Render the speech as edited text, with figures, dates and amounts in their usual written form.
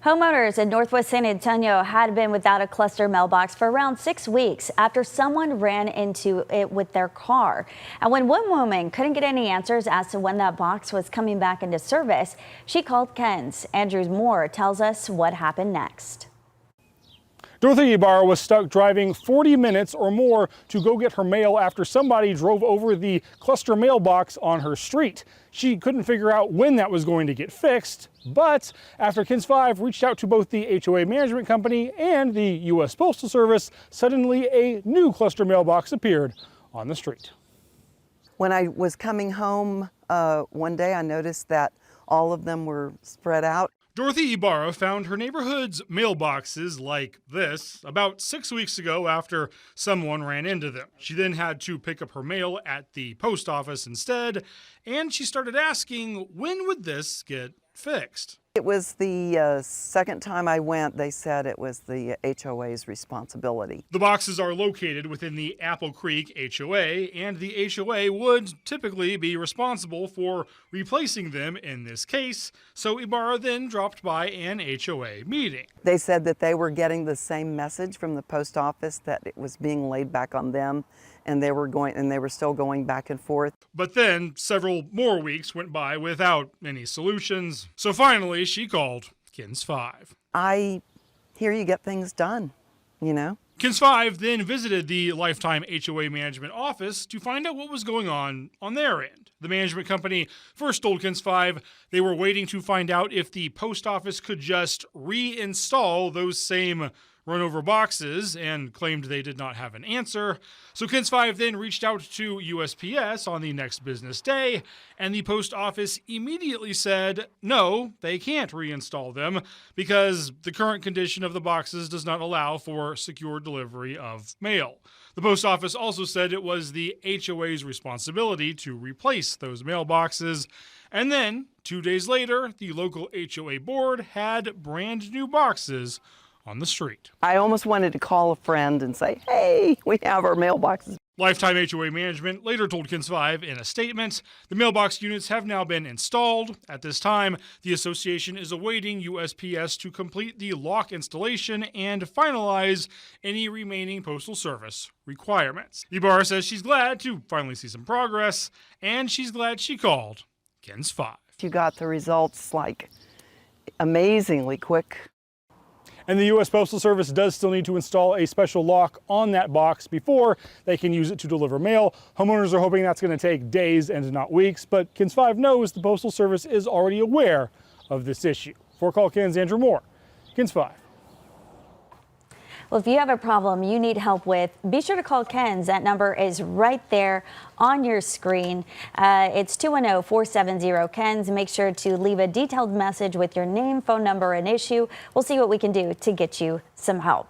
Homeowners in Northwest San Antonio had been without a cluster mailbox for around 6 weeks after someone ran into it with their car. And when one woman couldn't get any answers as to when that box was coming back into service, she called KENS. Andrew Moore tells us what happened next. Dorothy Ibarra was stuck driving 40 minutes or more to go get her mail after somebody drove over the cluster mailbox on her street. She couldn't figure out when that was going to get fixed, but after KENS 5 reached out to both the HOA management company and the U.S. Postal Service, suddenly a new cluster mailbox appeared on the street. When I was coming home one day, I noticed that all of them were spread out. Dorothy Ibarra found her neighborhood's mailboxes like this about 6 weeks ago after someone ran into them. She then had to pick up her mail at the post office instead, and she started asking, when would this get fixed? It was the second time I went, they said it was the HOA's responsibility. The boxes are located within the Apple Creek HOA, and the HOA would typically be responsible for replacing them in this case, so Ibarra then dropped by an HOA meeting. They said that they were getting the same message from the post office, that it was being laid back on them, and they were still going back and forth. But then several more weeks went by without any solutions. So finally, she called KENS 5. I hear you get things done, you know. KENS 5 then visited the Lifetime HOA management office to find out what was going on their end. The management company first told KENS 5 they were waiting to find out if the post office could just reinstall those same run-over boxes, and claimed they did not have an answer. So KENS 5 then reached out to USPS on the next business day, and the post office immediately said no, they can't reinstall them because the current condition of the boxes does not allow for secure delivery of mail. The post office also said it was the HOA's responsibility to replace those mailboxes. And then, 2 days later, the local HOA board had brand new boxes on the street. I almost wanted to call a friend and say, hey, we have our mailboxes. Lifetime HOA Management later told KENS 5 in a statement, the mailbox units have now been installed. At this time, the association is awaiting USPS to complete the lock installation and finalize any remaining Postal Service requirements. Ibarra says she's glad to finally see some progress, and she's glad she called KENS 5. You got the results like amazingly quick. And the U.S. Postal Service does still need to install a special lock on that box before they can use it to deliver mail. Homeowners are hoping that's going to take days and not weeks, but KENS 5 knows the Postal Service is already aware of this issue. For Call KENS, Andrew Moore, KENS 5. Well, if you have a problem you need help with, be sure to call KENS. That number is right there on your screen. It's 210-470-KENS. Make sure to leave a detailed message with your name, phone number, and issue. We'll see what we can do to get you some help.